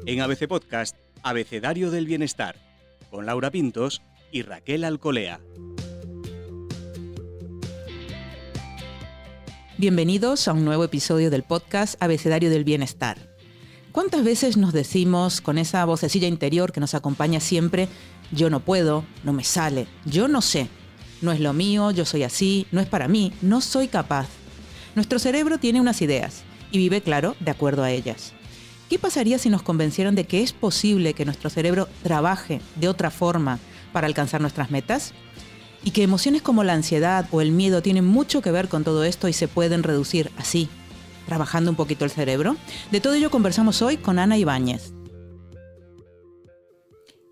En ABC Podcast, Abecedario del Bienestar, con Laura Pintos y Raquel Alcolea. Bienvenidos a un nuevo episodio del podcast Abecedario del Bienestar. ¿Cuántas veces nos decimos con esa vocecilla interior que nos acompaña siempre, yo no puedo, no me sale, yo no sé, no es lo mío, yo soy así, no es para mí, no soy capaz? Nuestro cerebro tiene unas ideas y vive, claro, de acuerdo a ellas. ¿Qué pasaría si nos convencieran de que es posible que nuestro cerebro trabaje de otra forma para alcanzar nuestras metas? Y que emociones como la ansiedad o el miedo tienen mucho que ver con todo esto y se pueden reducir así, trabajando un poquito el cerebro. De todo ello conversamos hoy con Ana Ibáñez.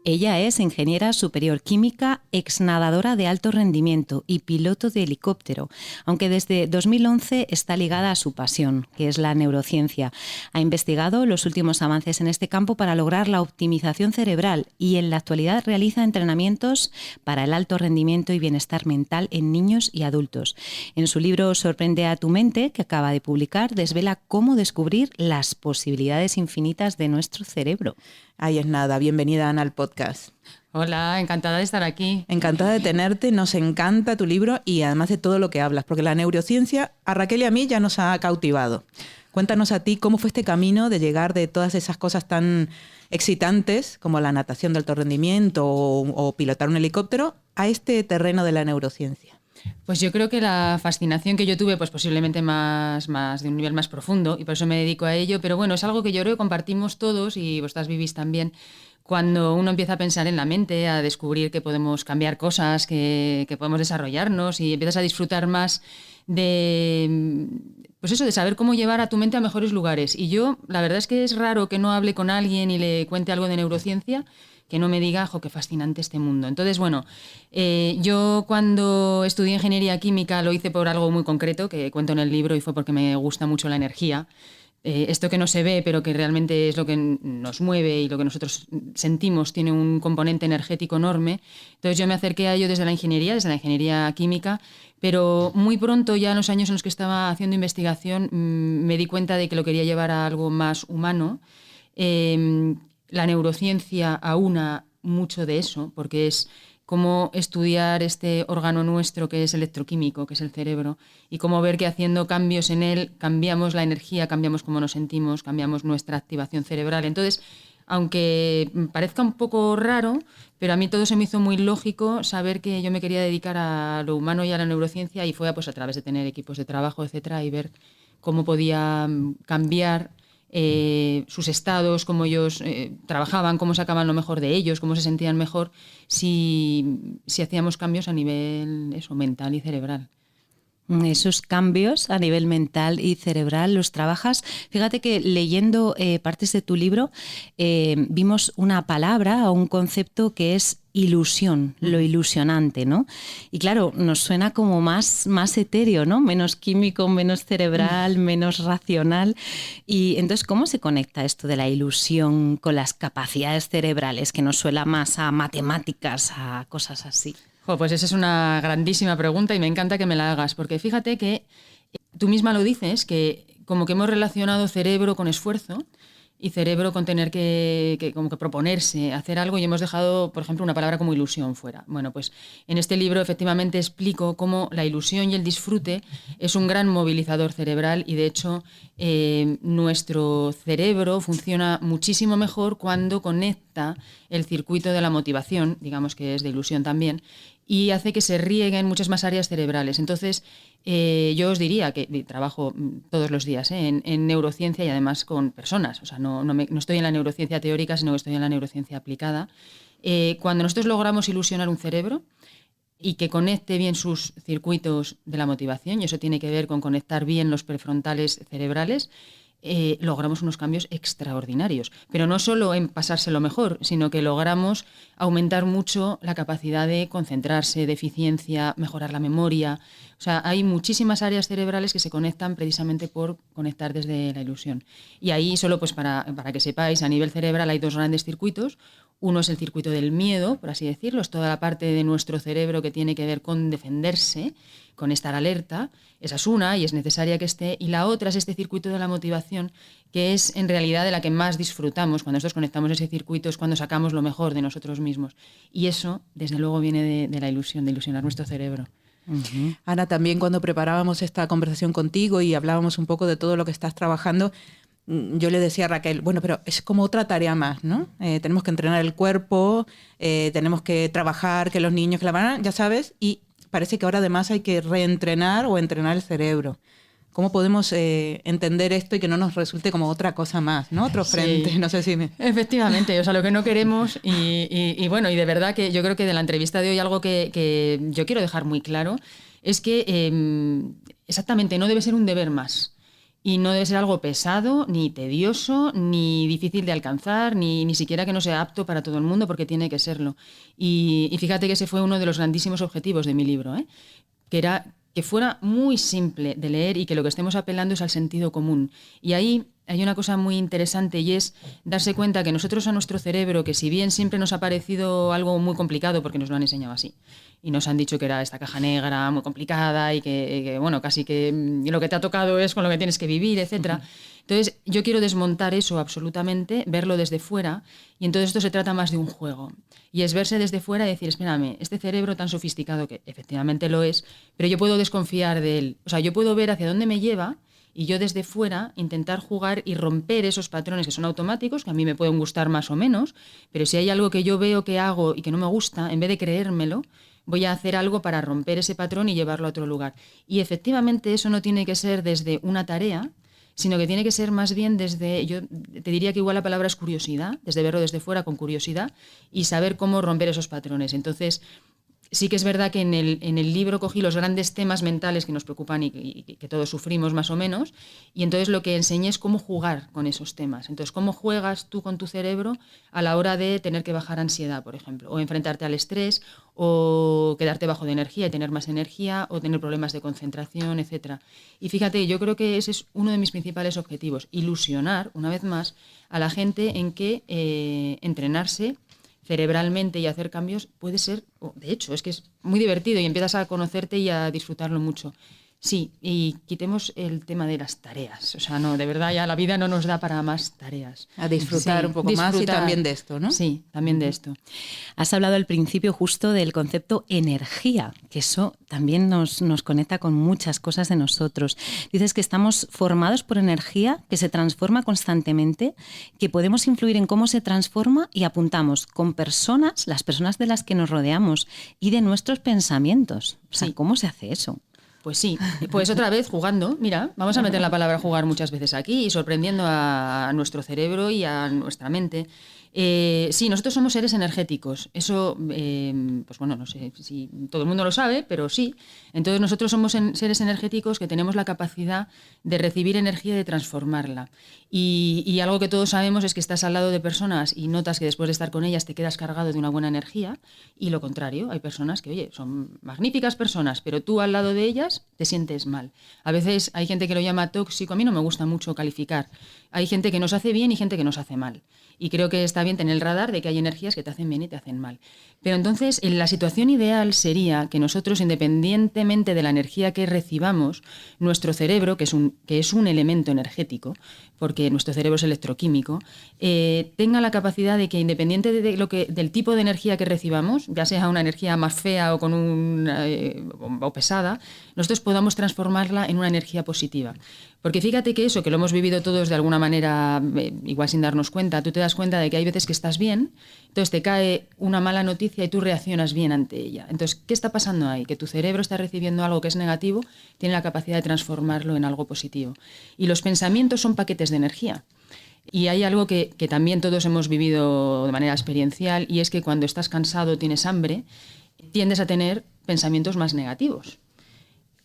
Ella es ingeniera superior química, exnadadora de alto rendimiento y piloto de helicóptero, aunque desde 2011 está ligada a su pasión, que es la neurociencia. Ha investigado los últimos avances en este campo para lograr la optimización cerebral y en la actualidad realiza entrenamientos para el alto rendimiento y bienestar mental en niños y adultos. En su libro Sorprende a tu mente, que acaba de publicar, desvela cómo descubrir las posibilidades infinitas de nuestro cerebro. Ahí es nada, bienvenida Ana al podcast. Hola, encantada de estar aquí. Encantada de tenerte, nos encanta tu libro y además de todo lo que hablas, porque la neurociencia a Raquel y a mí ya nos ha cautivado. Cuéntanos a ti cómo fue este camino de llegar de todas esas cosas tan excitantes como la natación de alto rendimiento o pilotar un helicóptero a este terreno de la neurociencia. Pues yo creo que la fascinación que yo tuve, pues posiblemente más de un nivel más profundo, y por eso me dedico a ello, pero bueno, es algo que yo creo que compartimos todos y vosotras vivís también, cuando uno empieza a pensar en la mente, a descubrir que podemos cambiar cosas, que podemos desarrollarnos y empiezas a disfrutar más de, pues eso, de saber cómo llevar a tu mente a mejores lugares. Y yo, la verdad es que es raro que no hable con alguien y le cuente algo de neurociencia, que no me diga, jo, qué fascinante este mundo. Entonces, bueno, yo cuando estudié ingeniería química lo hice por algo muy concreto, que cuento en el libro, y fue porque me gusta mucho la energía. Esto que no se ve, pero que realmente es lo que nos mueve y lo que nosotros sentimos, tiene un componente energético enorme. Entonces yo me acerqué a ello desde la ingeniería química, pero muy pronto, ya en los años en los que estaba haciendo investigación, me di cuenta de que lo quería llevar a algo más humano. La neurociencia aúna mucho de eso, porque es cómo estudiar este órgano nuestro que es electroquímico, que es el cerebro, y cómo ver que haciendo cambios en él cambiamos la energía, cambiamos cómo nos sentimos, cambiamos nuestra activación cerebral. Entonces, aunque parezca un poco raro, pero a mí todo se me hizo muy lógico saber que yo me quería dedicar a lo humano y a la neurociencia, y fue pues a través de tener equipos de trabajo, etcétera, y ver cómo podía cambiar sus estados, cómo ellos trabajaban, cómo sacaban lo mejor de ellos, cómo se sentían mejor si hacíamos cambios a nivel mental y cerebral. Esos cambios a nivel mental y cerebral los trabajas. Fíjate que leyendo partes de tu libro vimos una palabra o un concepto que es ilusión, lo ilusionante, ¿no? Y claro, nos suena como más etéreo, ¿no? Menos químico, menos cerebral, menos racional. Y entonces, ¿cómo se conecta esto de la ilusión con las capacidades cerebrales, que nos suena más a matemáticas, a cosas así? Pues esa es una grandísima pregunta y me encanta que me la hagas, porque fíjate que tú misma lo dices, que como que hemos relacionado cerebro con esfuerzo y cerebro con tener que como que proponerse hacer algo, y hemos dejado, por ejemplo, una palabra como ilusión fuera. Bueno, pues en este libro efectivamente explico cómo la ilusión y el disfrute es un gran movilizador cerebral, y de hecho nuestro cerebro funciona muchísimo mejor cuando conecta el circuito de la motivación, digamos que es de ilusión también, y hace que se rieguen muchas más áreas cerebrales. Entonces, yo os diría que trabajo todos los días en neurociencia y además con personas. O sea, no estoy en la neurociencia teórica, sino que estoy en la neurociencia aplicada. Cuando nosotros logramos ilusionar un cerebro y que conecte bien sus circuitos de la motivación, y eso tiene que ver con conectar bien los prefrontales cerebrales, logramos unos cambios extraordinarios. Pero no solo en pasárselo mejor, sino que logramos aumentar mucho la capacidad de concentrarse, de eficiencia, mejorar la memoria. O sea, hay muchísimas áreas cerebrales que se conectan precisamente por conectar desde la ilusión. Y ahí, solo pues para que sepáis, a nivel cerebral hay dos grandes circuitos. Uno es el circuito del miedo, por así decirlo, es toda la parte de nuestro cerebro que tiene que ver con defenderse, con estar alerta. Esa es una y es necesaria que esté. Y la otra es este circuito de la motivación, que es en realidad de la que más disfrutamos. Cuando nosotros conectamos ese circuito es cuando sacamos lo mejor de nosotros mismos. Y eso, desde luego, viene de la ilusión, de ilusionar nuestro cerebro. Uh-huh. Ana, también cuando preparábamos esta conversación contigo y hablábamos un poco de todo lo que estás trabajando, yo le decía a Raquel, bueno, pero es como otra tarea más, ¿no? Tenemos que entrenar el cuerpo, tenemos que trabajar, que los niños, que la van, ya sabes, y parece que ahora además hay que reentrenar o entrenar el cerebro. ¿Cómo podemos entender esto y que no nos resulte como otra cosa más, ¿no? Otro frente, sí. No sé si me... Efectivamente, o sea, lo que no queremos y bueno, y de verdad que yo creo que de la entrevista de hoy algo que yo quiero dejar muy claro es que exactamente no debe ser un deber más. Y no debe ser algo pesado, ni tedioso, ni difícil de alcanzar, ni siquiera que no sea apto para todo el mundo, porque tiene que serlo. Y fíjate que ese fue uno de los grandísimos objetivos de mi libro, que era que fuera muy simple de leer y que lo que estemos apelando es al sentido común. Y ahí hay una cosa muy interesante y es darse cuenta que nosotros a nuestro cerebro, que si bien siempre nos ha parecido algo muy complicado, porque nos lo han enseñado así, y nos han dicho que era esta caja negra muy complicada y que bueno, casi que lo que te ha tocado es con lo que tienes que vivir, etcétera. Entonces, yo quiero desmontar eso absolutamente, verlo desde fuera, y entonces esto se trata más de un juego. Y es verse desde fuera y decir, espérame, este cerebro tan sofisticado, que efectivamente lo es, pero yo puedo desconfiar de él. O sea, yo puedo ver hacia dónde me lleva y yo desde fuera intentar jugar y romper esos patrones que son automáticos, que a mí me pueden gustar más o menos, pero si hay algo que yo veo que hago y que no me gusta, en vez de creérmelo, voy a hacer algo para romper ese patrón y llevarlo a otro lugar. Y efectivamente eso no tiene que ser desde una tarea, sino que tiene que ser más bien desde, yo te diría que igual la palabra es curiosidad, desde verlo desde fuera con curiosidad y saber cómo romper esos patrones. Entonces, sí que es verdad que en el libro cogí los grandes temas mentales que nos preocupan y que todos sufrimos más o menos, y entonces lo que enseñé es cómo jugar con esos temas. Entonces, cómo juegas tú con tu cerebro a la hora de tener que bajar ansiedad, por ejemplo, o enfrentarte al estrés, o quedarte bajo de energía y tener más energía, o tener problemas de concentración, etcétera. Y fíjate, yo creo que ese es uno de mis principales objetivos, ilusionar, una vez más, a la gente en que entrenarse cerebralmente y hacer cambios puede ser, de hecho, es que es muy divertido y empiezas a conocerte y a disfrutarlo mucho. Sí, y quitemos el tema de las tareas. O sea, no, de verdad ya la vida no nos da para más tareas. A disfrutar un poco más y también de esto, ¿no? Sí, también de esto. Has hablado al principio justo del concepto energía, que eso también nos conecta con muchas cosas de nosotros. Dices que estamos formados por energía que se transforma constantemente, que podemos influir en cómo se transforma y apuntamos con personas, las personas de las que nos rodeamos y de nuestros pensamientos. O sea, sí. ¿Cómo se hace eso? Pues sí, pues otra vez jugando, mira, vamos a meter la palabra jugar muchas veces aquí y sorprendiendo a nuestro cerebro y a nuestra mente. Sí, nosotros somos seres energéticos, eso, pues bueno, no sé si todo el mundo lo sabe, pero sí. Entonces nosotros somos seres energéticos que tenemos la capacidad de recibir energía y de transformarla. Y algo que todos sabemos es que estás al lado de personas y notas que después de estar con ellas te quedas cargado de una buena energía, y lo contrario, hay personas que, oye, son magníficas personas, pero tú al lado de ellas te sientes mal. A veces hay gente que lo llama tóxico, a mí no me gusta mucho calificar. Hay gente que nos hace bien y gente que nos hace mal. Y creo que está bien tener el radar de que hay energías que te hacen bien y te hacen mal. Pero entonces, la situación ideal sería que nosotros, independientemente de la energía que recibamos, nuestro cerebro, que es un elemento energético, porque nuestro cerebro es electroquímico, tenga la capacidad de que, independiente del tipo de energía que recibamos, ya sea una energía más fea o o pesada, nosotros podamos transformarla en una energía positiva. Porque fíjate que eso, que lo hemos vivido todos de alguna manera, igual sin darnos cuenta, tú te das cuenta de que hay veces que estás bien, entonces te cae una mala noticia y tú reaccionas bien ante ella. Entonces, ¿qué está pasando ahí? Que tu cerebro está recibiendo algo que es negativo, tiene la capacidad de transformarlo en algo positivo. Y los pensamientos son paquetes de energía. Y hay algo que también todos hemos vivido de manera experiencial, y es que cuando estás cansado, tienes hambre, tiendes a tener pensamientos más negativos.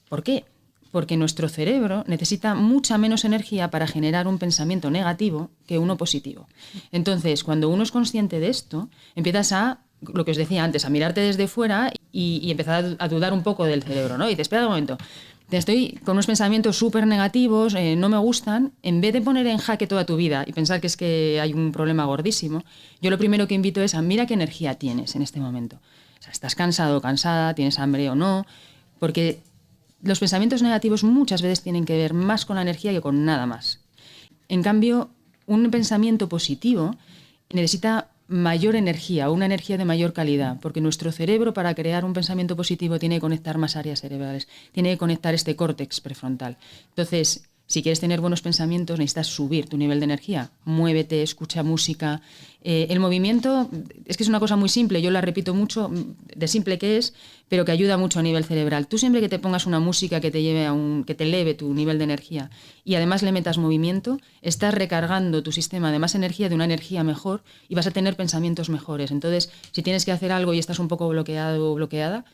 ¿Por qué? Porque nuestro cerebro necesita mucha menos energía para generar un pensamiento negativo que uno positivo. Entonces, cuando uno es consciente de esto, empiezas a, lo que os decía antes, a mirarte desde fuera y empezar a dudar un poco del cerebro, ¿no? Y dices, espera un momento, estoy con unos pensamientos súper negativos, no me gustan, en vez de poner en jaque toda tu vida y pensar que es que hay un problema gordísimo, yo lo primero que invito es a mira qué energía tienes en este momento. O sea, ¿estás cansado o cansada? ¿Tienes hambre o no? Porque los pensamientos negativos muchas veces tienen que ver más con la energía que con nada más. En cambio, un pensamiento positivo necesita mayor energía, una energía de mayor calidad, porque nuestro cerebro, para crear un pensamiento positivo, tiene que conectar más áreas cerebrales, tiene que conectar este córtex prefrontal. Entonces, si quieres tener buenos pensamientos, necesitas subir tu nivel de energía. Muévete, escucha música. El movimiento es que es una cosa muy simple, yo la repito mucho, de simple que es, pero que ayuda mucho a nivel cerebral. Tú siempre que te pongas una música que te lleve que te eleve tu nivel de energía y además le metas movimiento, estás recargando tu sistema de más energía, de una energía mejor, y vas a tener pensamientos mejores. Entonces, si tienes que hacer algo y estás un poco bloqueado o bloqueada,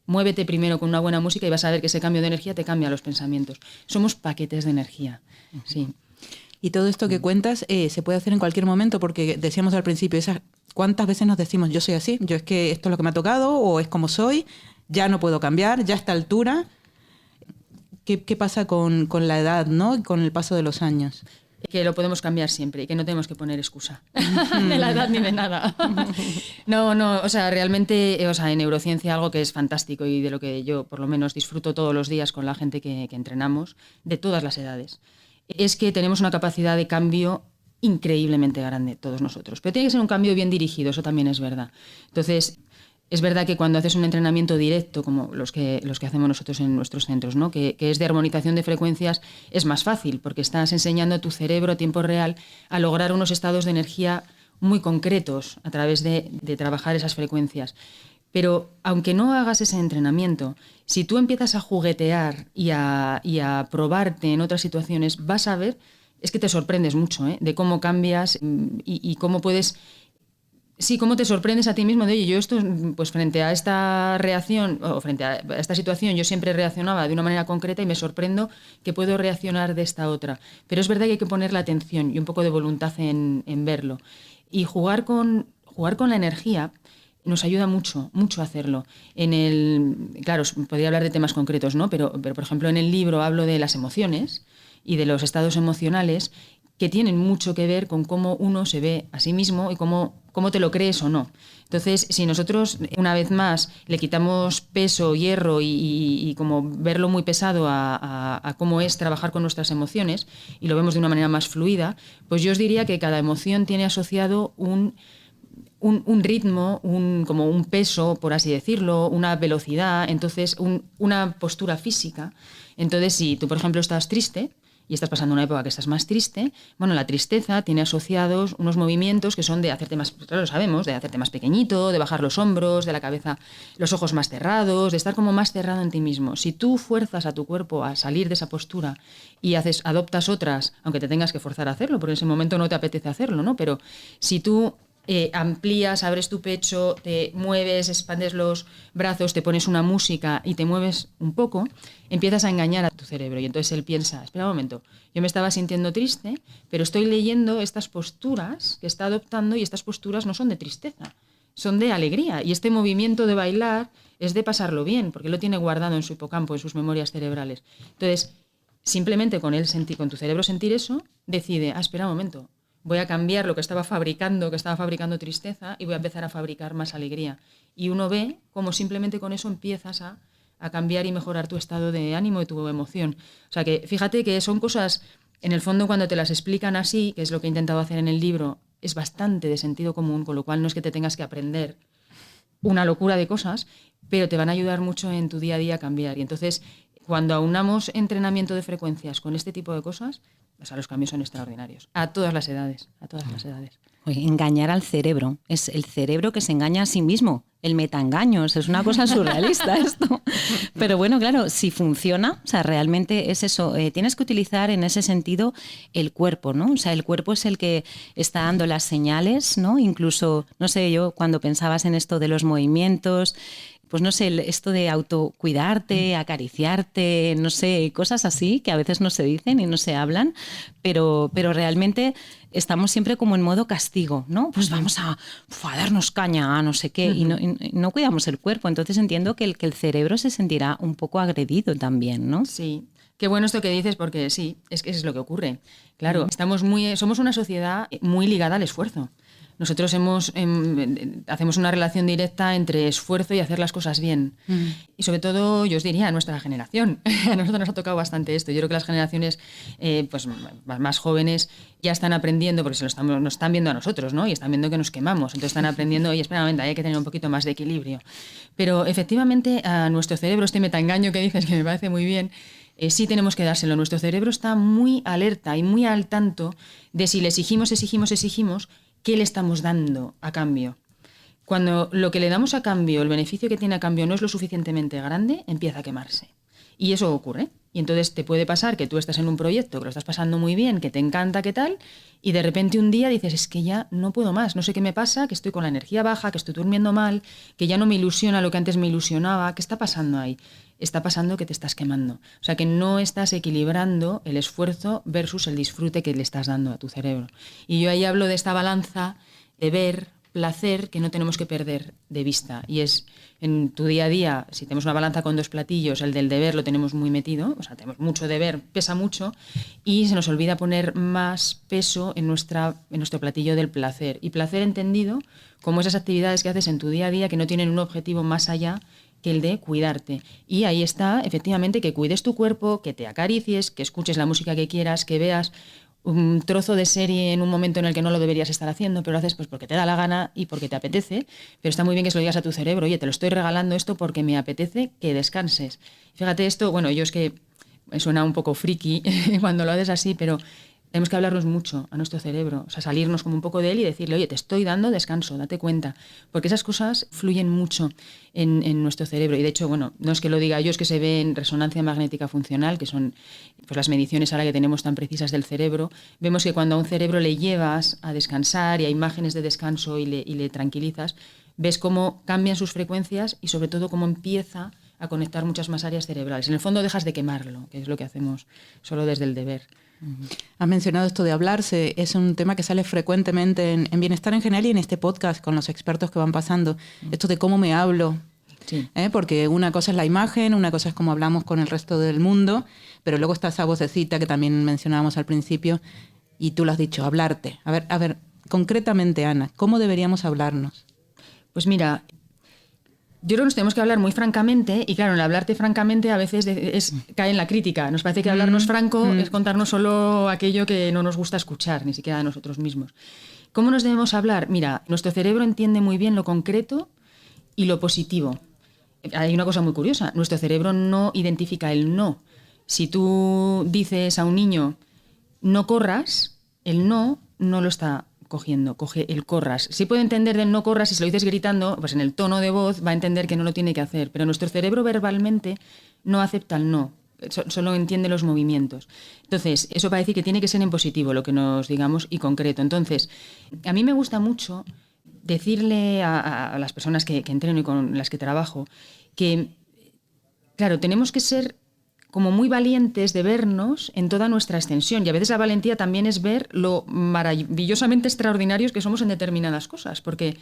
muévete primero con una buena música y vas a ver que ese cambio de energía te cambia los pensamientos. Somos paquetes de energía, sí. Y todo esto que cuentas se puede hacer en cualquier momento, porque decíamos al principio, ¿cuántas veces nos decimos yo soy así? Yo es que esto es lo que me ha tocado o es como soy, ya no puedo cambiar, ya a esta altura. ¿Qué pasa con la edad, ¿no? Con el paso de los años? Que lo podemos cambiar siempre y que no tenemos que poner excusa de la edad ni de nada. No, o sea, realmente, o sea, en neurociencia algo que es fantástico y de lo que yo por lo menos disfruto todos los días con la gente que entrenamos, de todas las edades, es que tenemos una capacidad de cambio increíblemente grande todos nosotros. Pero tiene que ser un cambio bien dirigido, eso también es verdad. Entonces, es verdad que cuando haces un entrenamiento directo, como los que hacemos nosotros en nuestros centros, ¿no? que es de armonización de frecuencias, es más fácil, porque estás enseñando a tu cerebro a tiempo real a lograr unos estados de energía muy concretos a través de trabajar esas frecuencias. Pero aunque no hagas ese entrenamiento, si tú empiezas a juguetear y a probarte en otras situaciones, vas a ver, es que te sorprendes mucho, de cómo cambias y cómo puedes... Sí, cómo te sorprendes a ti mismo de, oye, yo esto, pues frente a esta reacción o frente a esta situación, yo siempre reaccionaba de una manera concreta y me sorprendo que puedo reaccionar de esta otra. Pero es verdad que hay que ponerle atención y un poco de voluntad en verlo. Y jugar con la energía nos ayuda mucho a hacerlo. Claro, podría hablar de temas concretos, ¿no? Pero, por ejemplo, en el libro hablo de las emociones y de los estados emocionales que tienen mucho que ver con cómo uno se ve a sí mismo y cómo te lo crees o no. Entonces, si nosotros, una vez más, le quitamos peso, hierro y como verlo muy pesado a cómo es trabajar con nuestras emociones y lo vemos de una manera más fluida, pues yo os diría que cada emoción tiene asociado un ritmo, como un peso, por así decirlo, una velocidad, entonces una postura física. Entonces, si tú, por ejemplo, estás triste y estás pasando una época que estás más triste, bueno, la tristeza tiene asociados unos movimientos que son de hacerte más, claro, lo sabemos, de hacerte más pequeñito, de bajar los hombros, de la cabeza, los ojos más cerrados, de estar como más cerrado en ti mismo. Si tú fuerzas a tu cuerpo a salir de esa postura y adoptas otras, aunque te tengas que forzar a hacerlo, porque en ese momento no te apetece hacerlo, ¿no? Pero si tú amplías, abres tu pecho, te mueves, expandes los brazos, te pones una música y te mueves un poco, empiezas a engañar a tu cerebro y entonces él piensa, espera un momento, yo me estaba sintiendo triste, pero estoy leyendo estas posturas que está adoptando y estas posturas no son de tristeza, son de alegría y este movimiento de bailar es de pasarlo bien, porque lo tiene guardado en su hipocampo, en sus memorias cerebrales. Entonces, simplemente con tu cerebro sentir eso, decide, espera un momento, voy a cambiar lo que estaba fabricando tristeza y voy a empezar a fabricar más alegría. Y uno ve cómo simplemente con eso empiezas a cambiar y mejorar tu estado de ánimo y tu emoción. O sea que fíjate que son cosas, en el fondo cuando te las explican así, que es lo que he intentado hacer en el libro, es bastante de sentido común, con lo cual no es que te tengas que aprender una locura de cosas, pero te van a ayudar mucho en tu día a día a cambiar. Y entonces, cuando aunamos entrenamiento de frecuencias con este tipo de cosas, o sea, los cambios son extraordinarios. A todas las edades, Oye, engañar al cerebro. Es el cerebro que se engaña a sí mismo. El metaengaño. Es una cosa surrealista esto. Pero bueno, claro, si funciona, o sea, realmente es eso. Tienes que utilizar en ese sentido el cuerpo, ¿no? O sea, el cuerpo es el que está dando las señales, ¿no? Incluso, no sé, yo cuando pensabas en esto de los movimientos, pues no sé, esto de autocuidarte, acariciarte, no sé, cosas así que a veces no se dicen y no se hablan, pero realmente estamos siempre como en modo castigo, ¿no? Pues vamos a darnos caña a no sé qué y no cuidamos el cuerpo. Entonces entiendo que el cerebro se sentirá un poco agredido también, ¿no? Sí. Qué bueno esto que dices, porque sí, es que eso es lo que ocurre. Claro, somos una sociedad muy ligada al esfuerzo. Nosotros hacemos una relación directa entre esfuerzo y hacer las cosas bien. Y sobre todo, yo os diría, a nuestra generación. A nosotros nos ha tocado bastante esto. Yo creo que las generaciones pues más jóvenes ya están aprendiendo, porque nos están viendo a nosotros, ¿no? Y están viendo que nos quemamos. Entonces están aprendiendo, oye, espera un momento, hay que tener un poquito más de equilibrio. Pero efectivamente a nuestro cerebro, este metaengaño que dices, que me parece muy bien, sí tenemos que dárselo. Nuestro cerebro está muy alerta y muy al tanto de si le exigimos, ¿qué le estamos dando a cambio? Cuando lo que le damos a cambio, el beneficio que tiene a cambio no es lo suficientemente grande, empieza a quemarse. Y eso ocurre. Y entonces te puede pasar que tú estás en un proyecto, que lo estás pasando muy bien, que te encanta, qué tal, y de repente un día dices, es que ya no puedo más, no sé qué me pasa, que estoy con la energía baja, que estoy durmiendo mal, que ya no me ilusiona lo que antes me ilusionaba. ¿Qué está pasando ahí? Está pasando que te estás quemando. O sea, que no estás equilibrando el esfuerzo versus el disfrute que le estás dando a tu cerebro. Y yo ahí hablo de esta balanza de ver, placer, que no tenemos que perder de vista. Y es en tu día a día, si tenemos una balanza con 2 platillos, el del deber lo tenemos muy metido, o sea, tenemos mucho deber, pesa mucho, y se nos olvida poner más peso en nuestro platillo del placer. Y placer entendido como esas actividades que haces en tu día a día que no tienen un objetivo más allá que el de cuidarte. Y ahí está, efectivamente, que cuides tu cuerpo, que te acaricies, que escuches la música que quieras, que veas un trozo de serie en un momento en el que no lo deberías estar haciendo, pero lo haces pues porque te da la gana y porque te apetece. Pero está muy bien que se lo digas a tu cerebro, oye, te lo estoy regalando esto porque me apetece que descanses. Fíjate esto, bueno, yo es que me suena un poco friki cuando lo haces así, pero tenemos que hablarnos mucho a nuestro cerebro, o sea, salirnos como un poco de él y decirle, oye, te estoy dando descanso, date cuenta, porque esas cosas fluyen mucho en nuestro cerebro. Y de hecho, bueno, no es que lo diga yo, es que se ve en resonancia magnética funcional, que son pues las mediciones ahora que tenemos tan precisas del cerebro. Vemos que cuando a un cerebro le llevas a descansar y a imágenes de descanso y le tranquilizas, ves cómo cambian sus frecuencias y sobre todo cómo empieza a conectar muchas más áreas cerebrales. En el fondo dejas de quemarlo, que es lo que hacemos solo desde el deber. Has mencionado esto de hablarse, es un tema que sale frecuentemente en Bienestar en general y en este podcast con los expertos que van pasando. Esto de cómo me hablo, Sí. Porque una cosa es la imagen, una cosa es cómo hablamos con el resto del mundo, pero luego está esa vocecita que también mencionábamos al principio y tú lo has dicho, hablarte. A ver, concretamente, Ana, ¿cómo deberíamos hablarnos? Pues mira, yo creo que nos tenemos que hablar muy francamente y claro, el hablarte francamente a veces cae en la crítica. Nos parece que hablarnos franco es contarnos solo aquello que no nos gusta escuchar, ni siquiera a nosotros mismos. ¿Cómo nos debemos hablar? Mira, nuestro cerebro entiende muy bien lo concreto y lo positivo. Hay una cosa muy curiosa, nuestro cerebro no identifica el no. Si tú dices a un niño, no corras, el no lo está cogiendo, coge el corras. Sí puede entender del no corras, si se lo dices gritando, pues en el tono de voz va a entender que no lo tiene que hacer, pero nuestro cerebro verbalmente no acepta el no, solo entiende los movimientos. Entonces, eso va a decir que tiene que ser en positivo lo que nos digamos y concreto. Entonces, a mí me gusta mucho decirle a las personas que entreno y con las que trabajo que, claro, tenemos que ser como muy valientes de vernos en toda nuestra extensión. Y a veces la valentía también es ver lo maravillosamente extraordinarios que somos en determinadas cosas, porque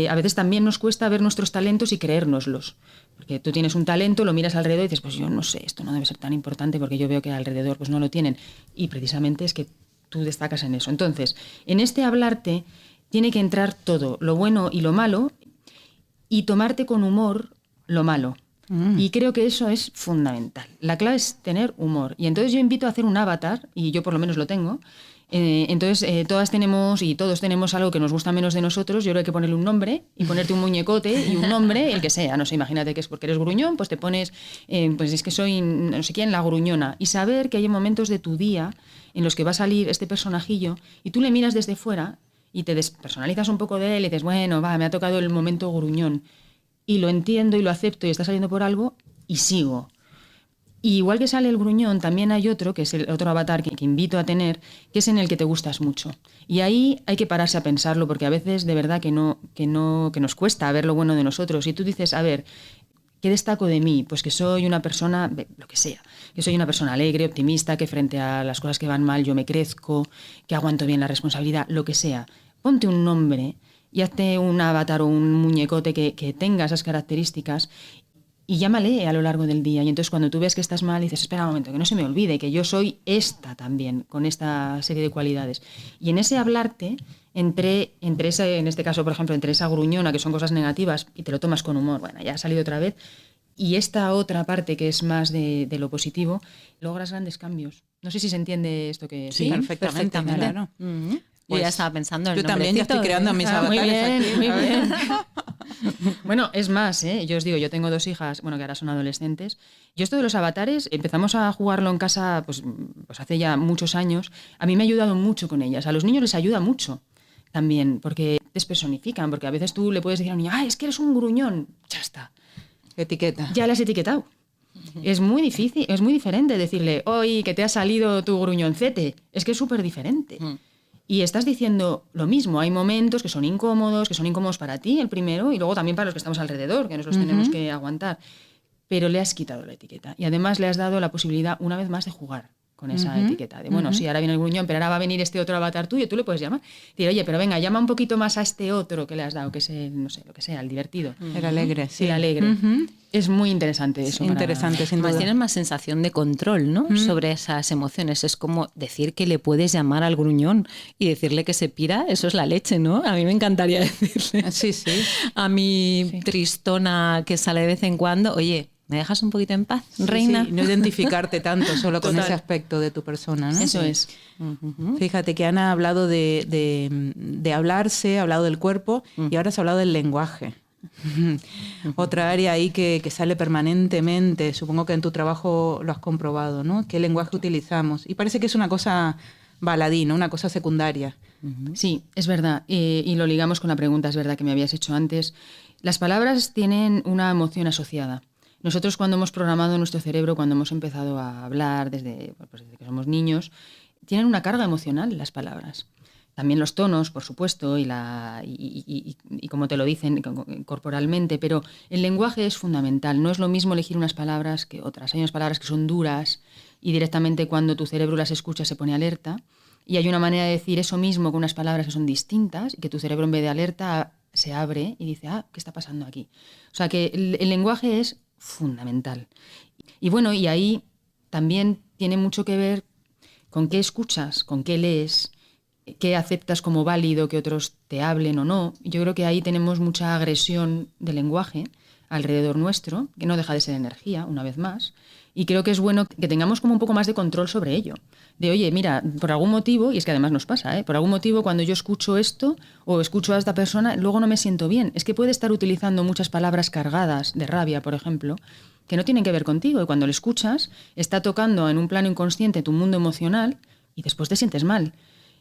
a veces también nos cuesta ver nuestros talentos y creérnoslos. Porque tú tienes un talento, lo miras alrededor y dices, pues yo no sé, esto no debe ser tan importante porque yo veo que alrededor pues no lo tienen. Y precisamente es que tú destacas en eso. Entonces, en este hablarte tiene que entrar todo, lo bueno y lo malo, y tomarte con humor lo malo. Y creo que eso es fundamental. La clave es tener humor. Y entonces yo invito a hacer un avatar, y yo por lo menos lo tengo. Entonces todas tenemos y todos tenemos algo que nos gusta menos de nosotros. Yo creo que hay que ponerle un nombre y ponerte un muñecote y un nombre, el que sea. No sé, imagínate que es porque eres gruñón, pues te pones, pues es que soy no sé quién, la gruñona. Y saber que hay momentos de tu día en los que va a salir este personajillo y tú le miras desde fuera y te despersonalizas un poco de él y dices, bueno, va, me ha tocado el momento gruñón. Y lo entiendo y lo acepto y está saliendo por algo y sigo. Y igual que sale el gruñón, también hay otro, que es el otro avatar que invito a tener, que es en el que te gustas mucho. Y ahí hay que pararse a pensarlo, porque a veces de verdad que nos cuesta ver lo bueno de nosotros. Y tú dices, a ver, ¿Qué destaco de mí? Pues que soy una persona, lo que sea, que soy una persona alegre, optimista, que frente a las cosas que van mal yo me crezco, que aguanto bien la responsabilidad, lo que sea. Ponte un nombre y hazte un avatar o un muñecote que tenga esas características y llámale a lo largo del día. Y entonces cuando tú ves que estás mal, dices, espera un momento, que no se me olvide, que yo soy esta también, con esta serie de cualidades. Y en ese hablarte, entre ese, en este caso, por ejemplo, entre esa gruñona, que son cosas negativas, y te lo tomas con humor, bueno, ya ha salido otra vez, y esta otra parte que es más de lo positivo, logras grandes cambios. No sé si se entiende esto que... Sí, perfectamente. Claro. Yo Pues ya estaba pensando en el yo también ya estoy creando mis avatares. Muy bien, aquí. muy A ver. bien. Bueno, es más, yo os digo, yo tengo 2 hijas, bueno, que ahora son adolescentes. Yo esto de los avatares, empezamos a jugarlo en casa pues hace ya muchos años. A mí me ha ayudado mucho con ellas. A los niños les ayuda mucho también, porque despersonifican, porque a veces tú le puedes decir a un niño, es que eres un gruñón, ya está. Etiqueta. Ya le has etiquetado. Es muy difícil, es muy diferente decirle, hoy que te ha salido tu gruñoncete. Es que es súper diferente. Y estás diciendo lo mismo. Hay momentos que son incómodos para ti, el primero, y luego también para los que estamos alrededor, que nos los tenemos que aguantar. Pero le has quitado la etiqueta. Y además le has dado la posibilidad, una vez más, de jugar con esa etiqueta. De, bueno, sí, ahora viene el gruñón, pero ahora va a venir este otro avatar tuyo, tú le puedes llamar. Decir, oye, pero venga, llama un poquito más a este otro que le has dado, que es el, no sé, lo que sea, el divertido. El alegre, sí. El alegre. Es muy interesante eso. Interesante, sin duda. Además tienes más sensación de control, ¿no? Sobre esas emociones. Es como decir que le puedes llamar al gruñón y decirle que se pira, eso es la leche, ¿no? A mí me encantaría decirle Sí. a mi tristona que sale de vez en cuando, oye, ¿me dejas un poquito en paz, reina? Sí, no identificarte tanto solo con ese aspecto de tu persona, ¿no? Eso es. Fíjate que Ana ha hablado de hablarse, ha hablado del cuerpo y ahora se ha hablado del lenguaje. Otra área ahí que sale permanentemente, supongo que en tu trabajo lo has comprobado, ¿no? ¿Qué lenguaje utilizamos? Y parece que es una cosa baladí, ¿no? Una cosa secundaria. Sí, es verdad. Y lo ligamos con la pregunta, es verdad, que me habías hecho antes. Las palabras tienen una emoción asociada. Nosotros cuando hemos programado nuestro cerebro, cuando hemos empezado a hablar desde que somos niños, tienen una carga emocional las palabras. También los tonos, por supuesto, y como te lo dicen corporalmente, pero el lenguaje es fundamental. No es lo mismo elegir unas palabras que otras. Hay unas palabras que son duras y directamente cuando tu cerebro las escucha se pone alerta. Y hay una manera de decir eso mismo con unas palabras que son distintas y que tu cerebro en vez de alerta se abre y dice, ¿qué está pasando aquí? O sea que el lenguaje es fundamental. Y bueno, y ahí también tiene mucho que ver con qué escuchas, con qué lees, qué aceptas como válido que otros te hablen o no. Yo creo que ahí tenemos mucha agresión del lenguaje alrededor nuestro, que no deja de ser energía, una vez más, y creo que es bueno que tengamos como un poco más de control sobre ello. De, oye, mira, por algún motivo, y es que además nos pasa, por algún motivo cuando yo escucho esto o escucho a esta persona, luego no me siento bien. Es que puede estar utilizando muchas palabras cargadas de rabia, por ejemplo, que no tienen que ver contigo, y cuando lo escuchas está tocando en un plano inconsciente tu mundo emocional y después te sientes mal.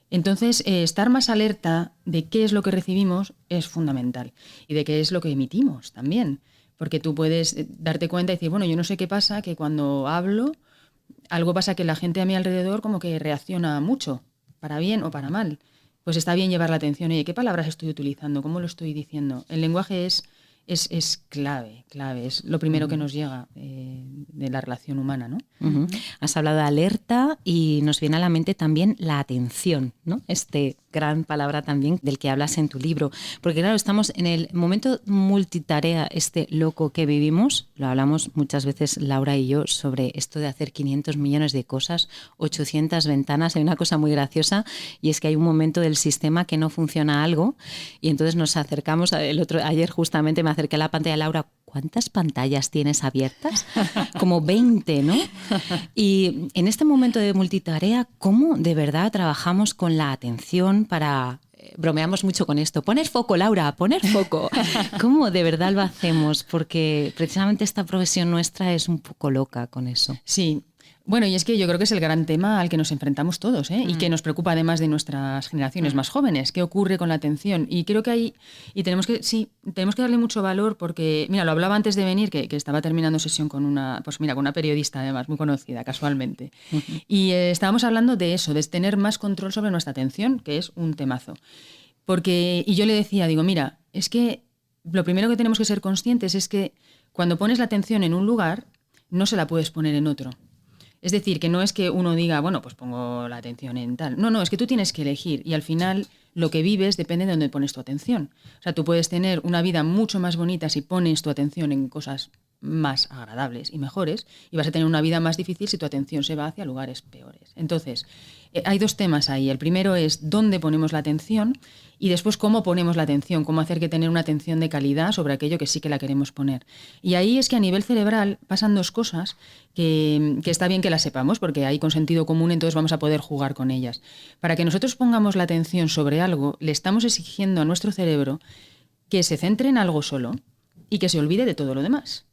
Entonces, estar más alerta de qué es lo que recibimos es fundamental y de qué es lo que emitimos también, porque tú puedes darte cuenta y decir, bueno, yo no sé qué pasa, que cuando hablo, algo pasa que la gente a mi alrededor como que reacciona mucho, para bien o para mal. Pues está bien llevar la atención, oye, ¿qué palabras estoy utilizando? ¿Cómo lo estoy diciendo? El lenguaje es clave, es lo primero que nos llega de la relación humana, ¿no? Has hablado de alerta y nos viene a la mente también la atención, ¿no? Gran palabra también del que hablas en tu libro, porque claro, estamos en el momento multitarea loco que vivimos, lo hablamos muchas veces Laura y yo sobre esto de hacer 500 millones de cosas, 800 ventanas. Hay una cosa muy graciosa y es que hay un momento del sistema que no funciona algo y entonces nos acercamos, ayer justamente me acerqué a la pantalla de Laura, ¿cuántas pantallas tienes abiertas? Como 20, ¿no? Y en este momento de multitarea, ¿cómo de verdad trabajamos con la atención para... Bromeamos mucho con esto. Poner foco, Laura, poner foco. ¿Cómo de verdad lo hacemos? Porque precisamente esta profesión nuestra es un poco loca con eso. Sí. Bueno, y es que yo creo que es el gran tema al que nos enfrentamos todos, y que nos preocupa además de nuestras generaciones más jóvenes. ¿Qué ocurre con la atención? Y creo que ahí tenemos que darle mucho valor porque, mira, lo hablaba antes de venir, que estaba terminando sesión con una periodista además, muy conocida, casualmente. Y estábamos hablando de eso, de tener más control sobre nuestra atención, que es un temazo. Y yo le decía, digo, mira, es que lo primero que tenemos que ser conscientes es que cuando pones la atención en un lugar, no se la puedes poner en otro. Es decir, que no es que uno diga, bueno, pues pongo la atención en tal. No, es que tú tienes que elegir y al final lo que vives depende de dónde pones tu atención. O sea, tú puedes tener una vida mucho más bonita si pones tu atención en cosas más agradables y mejores, y vas a tener una vida más difícil si tu atención se va hacia lugares peores. Entonces, hay dos temas ahí. El primero es dónde ponemos la atención y después cómo ponemos la atención, cómo hacer que tener una atención de calidad sobre aquello que sí que la queremos poner. Y ahí es que a nivel cerebral pasan dos cosas que está bien que las sepamos, porque hay con sentido común, entonces vamos a poder jugar con ellas. Para que nosotros pongamos la atención sobre algo, le estamos exigiendo a nuestro cerebro que se centre en algo solo y que se olvide de todo lo demás.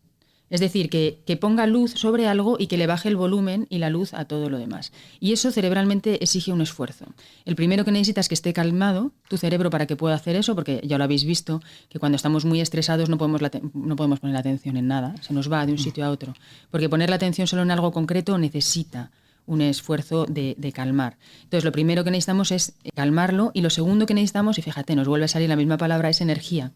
Es decir, que ponga luz sobre algo y que le baje el volumen y la luz a todo lo demás. Y eso cerebralmente exige un esfuerzo. El primero que necesitas es que esté calmado tu cerebro para que pueda hacer eso, porque ya lo habéis visto, que cuando estamos muy estresados no podemos poner la atención en nada, se nos va de un sitio a otro. Porque poner la atención solo en algo concreto necesita un esfuerzo de calmar. Entonces, lo primero que necesitamos es calmarlo, y lo segundo que necesitamos, y fíjate, nos vuelve a salir la misma palabra, es energía.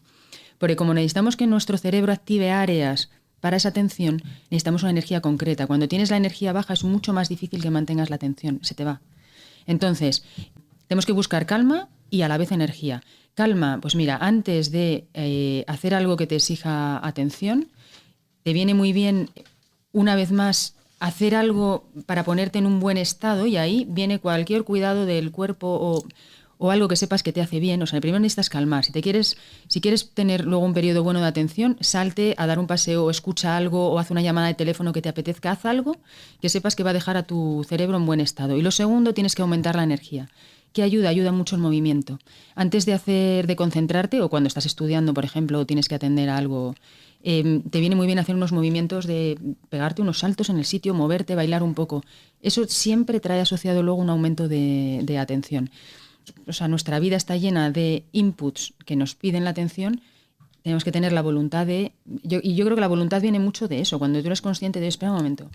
Porque como necesitamos que nuestro cerebro active áreas para esa atención, necesitamos una energía concreta. Cuando tienes la energía baja es mucho más difícil que mantengas la atención, se te va. Entonces, tenemos que buscar calma y a la vez energía. Calma, pues mira, antes de hacer algo que te exija atención, te viene muy bien, una vez más, hacer algo para ponerte en un buen estado, y ahí viene cualquier cuidado del cuerpo o algo que sepas que te hace bien. O sea, primero necesitas calmar. Si quieres tener luego un periodo bueno de atención, salte a dar un paseo, o escucha algo, o haz una llamada de teléfono que te apetezca, haz algo que sepas que va a dejar a tu cerebro en buen estado. Y lo segundo, tienes que aumentar la energía. ¿Qué ayuda? Ayuda mucho el movimiento. Antes de concentrarte, o cuando estás estudiando, por ejemplo, o tienes que atender a algo, te viene muy bien hacer unos movimientos de pegarte unos saltos en el sitio, moverte, bailar un poco. Eso siempre trae asociado luego un aumento de atención. O sea, nuestra vida está llena de inputs que nos piden la atención. Tenemos que tener la voluntad y yo creo que la voluntad viene mucho de eso. Cuando tú eres consciente de, espera un momento,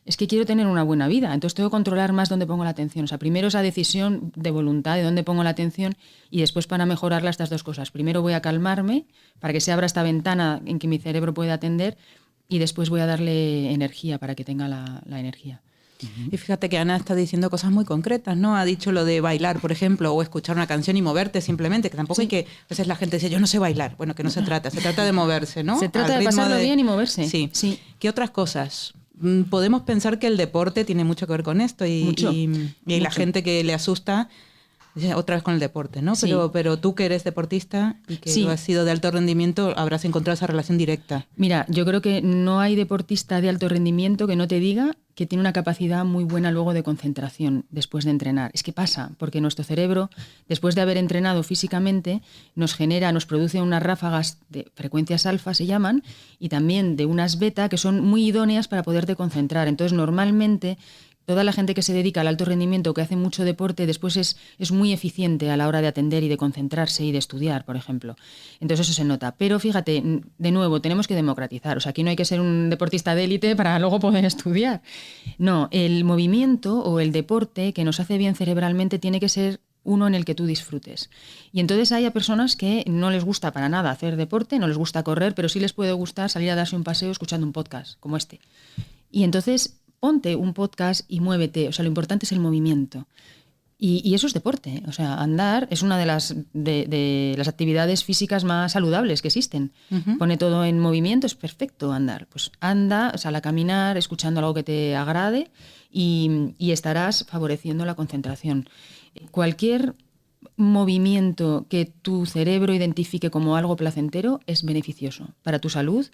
es que quiero tener una buena vida, entonces tengo que controlar más dónde pongo la atención. O sea, primero esa decisión de voluntad de dónde pongo la atención, y después, para mejorarla, estas dos cosas. Primero voy a calmarme para que se abra esta ventana en que mi cerebro puede atender, y después voy a darle energía para que tenga la energía. Y fíjate que Ana está diciendo cosas muy concretas, ¿no? Ha dicho lo de bailar, por ejemplo, o escuchar una canción y moverte simplemente, que tampoco hay que... A veces la gente dice, yo no sé bailar. Bueno, que no se trata de moverse, ¿no? Se trata de pasarlo bien y moverse. Sí. ¿Qué otras cosas? Podemos pensar que el deporte tiene mucho que ver con esto, y la gente que le asusta, otra vez con el deporte, ¿no? Sí. Pero tú, que eres deportista y que has sido de alto rendimiento, habrás encontrado esa relación directa. Mira, yo creo que no hay deportista de alto rendimiento que no te diga que tiene una capacidad muy buena luego de concentración después de entrenar. Es que pasa, porque nuestro cerebro, después de haber entrenado físicamente, nos produce unas ráfagas de frecuencias alfa, se llaman, y también de unas beta, que son muy idóneas para poderte concentrar. Entonces, normalmente, toda la gente que se dedica al alto rendimiento, que hace mucho deporte, después es muy eficiente a la hora de atender y de concentrarse y de estudiar, por ejemplo. Entonces eso se nota. Pero fíjate, de nuevo, tenemos que democratizar. O sea, aquí no hay que ser un deportista de élite para luego poder estudiar. No, el movimiento o el deporte que nos hace bien cerebralmente tiene que ser uno en el que tú disfrutes. Y entonces hay a personas que no les gusta para nada hacer deporte, no les gusta correr, pero sí les puede gustar salir a darse un paseo escuchando un podcast como este. Y entonces ponte un podcast y muévete. O sea, lo importante es el movimiento. Y eso es deporte. O sea, andar es una de las actividades físicas más saludables que existen. Uh-huh. Pone todo en movimiento, es perfecto andar. Pues anda, sal a caminar, escuchando algo que te agrade, y estarás favoreciendo la concentración. Cualquier movimiento que tu cerebro identifique como algo placentero es beneficioso para tu salud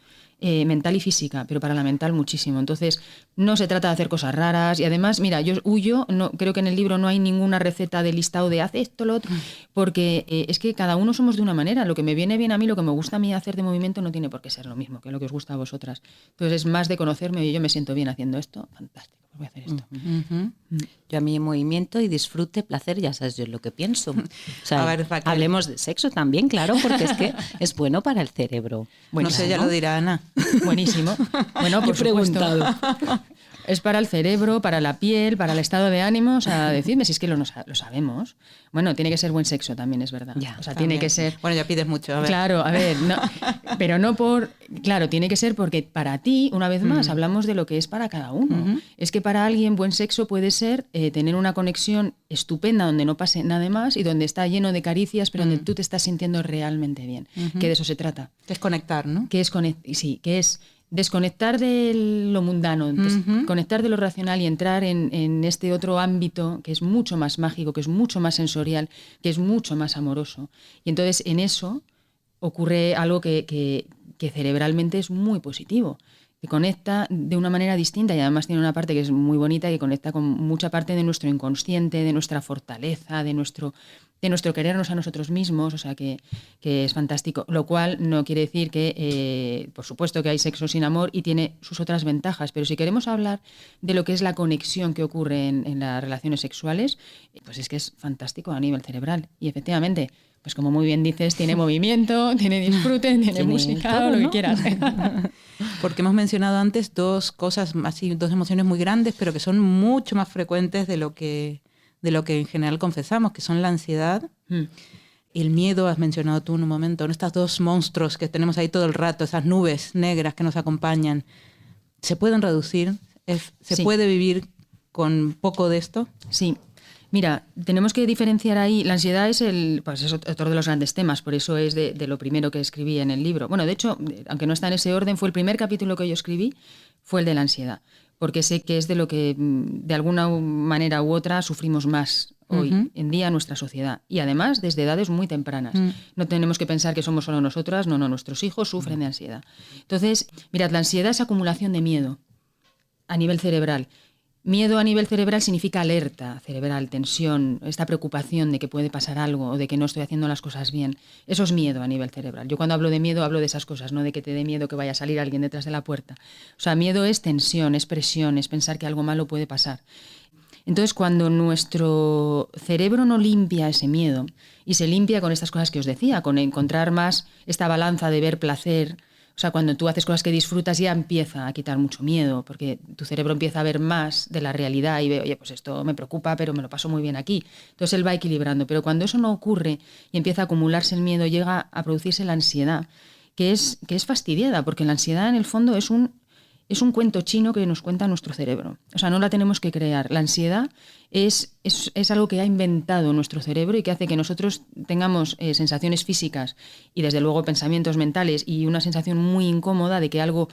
mental y física, pero para la mental muchísimo. Entonces, no se trata de hacer cosas raras, y además, mira, yo huyo, creo que en el libro no hay ninguna receta de listado de haz esto, lo otro, porque es que cada uno somos de una manera. Lo que me viene bien a mí, lo que me gusta a mí hacer de movimiento, no tiene por qué ser lo mismo que lo que os gusta a vosotras. Entonces, es más de conocerme. Oye, yo me siento bien haciendo esto, fantástico, voy a hacer esto. Uh-huh. Yo a mí movimiento y disfrute, placer, ya sabes yo lo que pienso. O sea, a ver, hablemos de sexo también, claro, porque es que es bueno para el cerebro. Bueno, no sé, ya lo dirá Ana. Buenísimo. Bueno, por preguntado. Es para el cerebro, para la piel, para el estado de ánimo. O sea, decidme si es que lo sabemos. Bueno, tiene que ser buen sexo también, es verdad. Ya, o sea, también. tiene que ser... Bueno, ya pides mucho, a ver. Claro, a ver, no, pero no por... Claro, tiene que ser porque para ti, una vez más, hablamos de lo que es para cada uno. Es que para alguien buen sexo puede ser tener una conexión estupenda donde no pase nada más y donde está lleno de caricias, pero donde tú te estás sintiendo realmente bien. Que de eso se trata. Que es conectar, ¿no? Que es desconectar de lo mundano, desconectar de lo racional y entrar en este otro ámbito que es mucho más mágico, que es mucho más sensorial, que es mucho más amoroso. Y entonces en eso ocurre algo que cerebralmente es muy positivo, que conecta de una manera distinta y además tiene una parte que es muy bonita, que conecta con mucha parte de nuestro inconsciente, de nuestra fortaleza, de nuestro querernos a nosotros mismos, o sea que es fantástico, lo cual no quiere decir que, por supuesto que hay sexo sin amor y tiene sus otras ventajas, pero si queremos hablar de lo que es la conexión que ocurre en las relaciones sexuales, pues es que es fantástico a nivel cerebral y efectivamente, pues como muy bien dices, tiene movimiento, tiene disfrute, tiene música, todo, lo que quieras. Porque hemos mencionado antes dos emociones muy grandes, pero que son mucho más frecuentes de lo que en general confesamos, que son la ansiedad y el miedo. Has mencionado tú en un momento, ¿no? Estos dos monstruos que tenemos ahí todo el rato, esas nubes negras que nos acompañan, ¿se pueden reducir? ¿Se puede vivir con poco de esto? Sí. Mira, tenemos que diferenciar ahí. La ansiedad es otro de los grandes temas, por eso es de lo primero que escribí en el libro. Bueno, de hecho, aunque no está en ese orden, fue el primer capítulo que yo escribí, fue el de la ansiedad. Porque sé que es de lo que de alguna manera u otra sufrimos más hoy en día en nuestra sociedad. Y además desde edades muy tempranas. No tenemos que pensar que somos solo nosotras, no, nuestros hijos sufren de ansiedad. Entonces, mirad, la ansiedad es acumulación de miedo a nivel cerebral. Miedo a nivel cerebral significa alerta cerebral, tensión, esta preocupación de que puede pasar algo o de que no estoy haciendo las cosas bien. Eso es miedo a nivel cerebral. Yo cuando hablo de miedo hablo de esas cosas, no de que te dé miedo que vaya a salir alguien detrás de la puerta. O sea, miedo es tensión, es presión, es pensar que algo malo puede pasar. Entonces, cuando nuestro cerebro no limpia ese miedo y se limpia con estas cosas que os decía, con encontrar más esta balanza de ver placer. O sea, cuando tú haces cosas que disfrutas ya empieza a quitar mucho miedo, porque tu cerebro empieza a ver más de la realidad y ve, oye, pues esto me preocupa, pero me lo paso muy bien aquí. Entonces él va equilibrando. Pero cuando eso no ocurre y empieza a acumularse el miedo, llega a producirse la ansiedad, que es fastidiada, porque la ansiedad en el fondo es un cuento chino que nos cuenta nuestro cerebro. O sea, no la tenemos que crear. La ansiedad es algo que ha inventado nuestro cerebro y que hace que nosotros tengamos sensaciones físicas y desde luego pensamientos mentales y una sensación muy incómoda de que algo,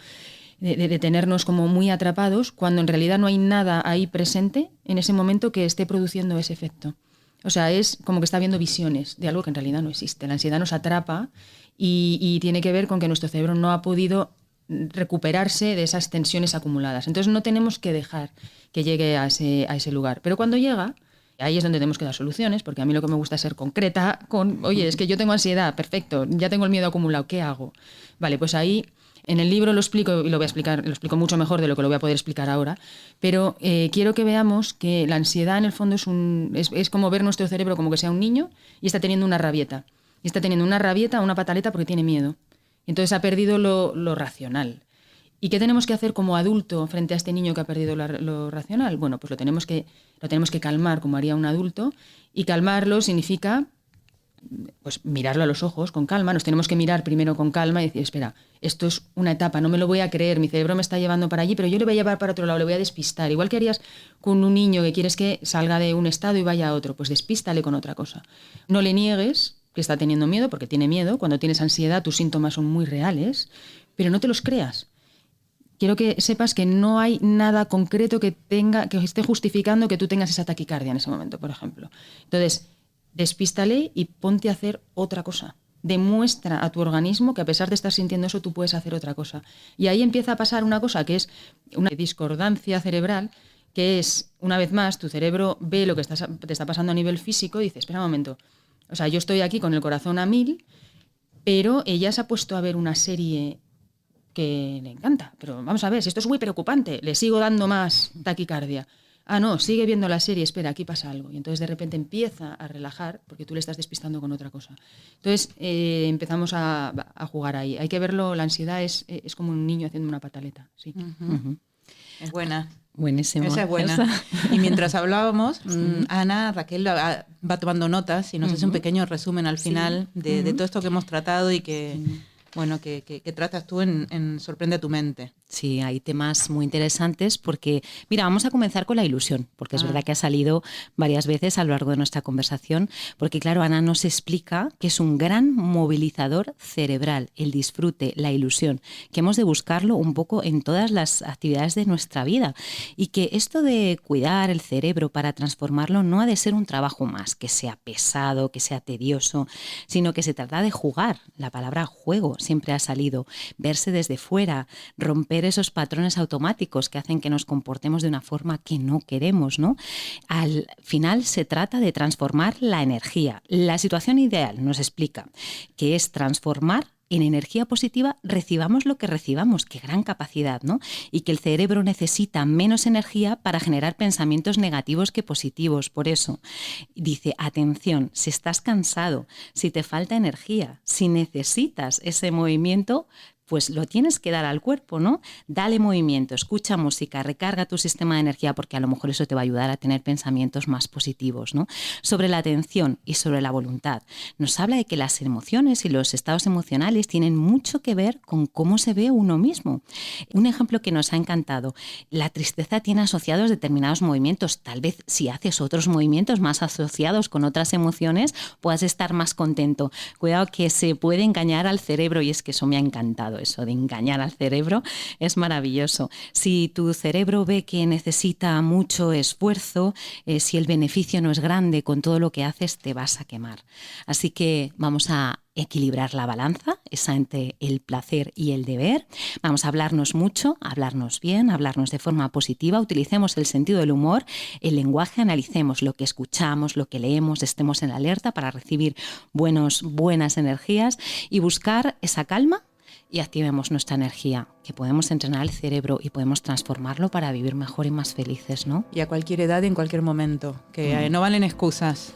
de tenernos como muy atrapados, cuando en realidad no hay nada ahí presente en ese momento que esté produciendo ese efecto. O sea, es como que está viendo visiones de algo que en realidad no existe. La ansiedad nos atrapa y tiene que ver con que nuestro cerebro no ha podido recuperarse de esas tensiones acumuladas. Entonces no tenemos que dejar que llegue a ese lugar. Pero cuando llega, ahí es donde tenemos que dar soluciones, porque a mí lo que me gusta es ser concreta con, oye, es que yo tengo ansiedad, perfecto, ya tengo el miedo acumulado, ¿qué hago? Vale, pues ahí en el libro lo explico y lo explico mucho mejor de lo que lo voy a poder explicar ahora, pero quiero que veamos que la ansiedad en el fondo es como ver nuestro cerebro como que sea un niño y está teniendo una rabieta. Y está teniendo una rabieta o una pataleta porque tiene miedo. Entonces ha perdido lo racional. ¿Y qué tenemos que hacer como adulto frente a este niño que ha perdido lo racional? Bueno, pues lo tenemos que calmar como haría un adulto, y calmarlo significa pues mirarlo a los ojos con calma. Nos tenemos que mirar primero con calma y decir, espera, esto es una etapa, no me lo voy a creer, mi cerebro me está llevando para allí, pero yo le voy a llevar para otro lado, le voy a despistar. Igual que harías con un niño que quieres que salga de un estado y vaya a otro, pues despístale con otra cosa. No le niegues que está teniendo miedo, porque tiene miedo. Cuando tienes ansiedad, tus síntomas son muy reales, pero no te los creas. Quiero que sepas que no hay nada concreto que esté justificando que tú tengas esa taquicardia en ese momento, por ejemplo. Entonces, despístale y ponte a hacer otra cosa. Demuestra a tu organismo que a pesar de estar sintiendo eso, tú puedes hacer otra cosa. Y ahí empieza a pasar una cosa que es una discordancia cerebral, que es, una vez más, tu cerebro ve lo que te está pasando a nivel físico y dice, espera un momento, o sea, yo estoy aquí con el corazón a 1000, pero ella se ha puesto a ver una serie que le encanta. Pero vamos a ver, si esto es muy preocupante, le sigo dando más taquicardia. Ah, no, sigue viendo la serie, espera, aquí pasa algo. Y entonces de repente empieza a relajar porque tú le estás despistando con otra cosa. Entonces empezamos a jugar ahí. Hay que verlo, la ansiedad es como un niño haciendo una pataleta. Sí. Es buena. Buenísimo. Esa es buena. Y mientras hablábamos, Ana, Raquel va tomando notas y nos hace un pequeño resumen al final de todo esto que hemos tratado y que, bueno, que tratas tú en Sorprende a tu mente. Sí, hay temas muy interesantes porque, mira, vamos a comenzar con la ilusión, porque es verdad que ha salido varias veces a lo largo de nuestra conversación, porque claro, Ana nos explica que es un gran movilizador cerebral, el disfrute, la ilusión, que hemos de buscarlo un poco en todas las actividades de nuestra vida y que esto de cuidar el cerebro para transformarlo no ha de ser un trabajo más, que sea pesado, que sea tedioso, sino que se trata de jugar. La palabra juego siempre ha salido, verse desde fuera, romper esos patrones automáticos que hacen que nos comportemos de una forma que no queremos, ¿no? Al final se trata de transformar la energía. La situación ideal nos explica que es transformar en energía positiva, recibamos lo que recibamos, qué gran capacidad, ¿no? Y que el cerebro necesita menos energía para generar pensamientos negativos que positivos. Por eso dice, atención, si estás cansado, si te falta energía, si necesitas ese movimiento, pues lo tienes que dar al cuerpo, ¿no? Dale movimiento, escucha música, recarga tu sistema de energía porque a lo mejor eso te va a ayudar a tener pensamientos más positivos, ¿no? Sobre la atención y sobre la voluntad. Nos habla de que las emociones y los estados emocionales tienen mucho que ver con cómo se ve uno mismo. Un ejemplo que nos ha encantado, la tristeza tiene asociados determinados movimientos. Tal vez si haces otros movimientos más asociados con otras emociones, puedas estar más contento. Cuidado que se puede engañar al cerebro y es que eso me ha encantado. Eso de engañar al cerebro es maravilloso. Si tu cerebro ve que necesita mucho esfuerzo, si el beneficio no es grande con todo lo que haces, te vas a quemar. Así que vamos a equilibrar la balanza, esa entre el placer y el deber. Vamos a hablarnos mucho, a hablarnos bien, a hablarnos de forma positiva. Utilicemos el sentido del humor, el lenguaje, analicemos lo que escuchamos, lo que leemos, estemos en alerta para recibir buenas energías y buscar esa calma y activemos nuestra energía, que podemos entrenar el cerebro y podemos transformarlo para vivir mejor y más felices, ¿no? Y a cualquier edad y en cualquier momento, que no valen excusas.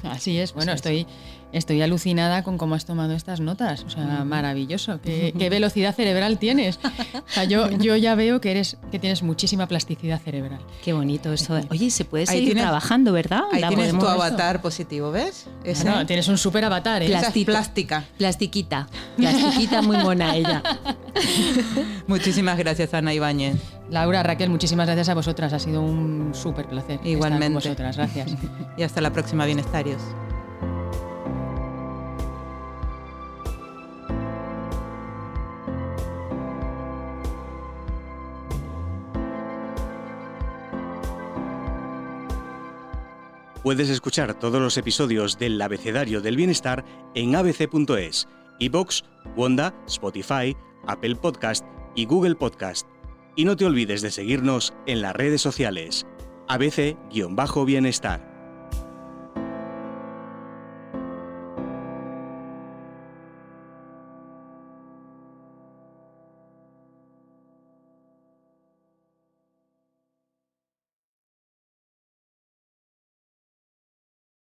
Así es. Bueno, estoy alucinada con cómo has tomado estas notas. O sea, maravilloso. ¿Qué velocidad cerebral tienes? O sea, yo ya veo que tienes muchísima plasticidad cerebral. Qué bonito eso. Oye, se puede seguir trabajando, ¿verdad? Ahí tienes tu avatar positivo, ¿ves? No, tienes un súper avatar, ¿eh? Esa es plástica. Plastiquita muy mona ella. Muchísimas gracias, Ana Ibáñez. Laura, Raquel, muchísimas gracias a vosotras. Ha sido un súper placer. Igualmente. Estar con vosotras. Gracias. Y hasta la próxima, bienestarios. Puedes escuchar todos los episodios del Abecedario del Bienestar en abc.es, iVoox, Wanda, Spotify, Apple Podcast y Google Podcast. Y no te olvides de seguirnos en las redes sociales. ABC-Bienestar.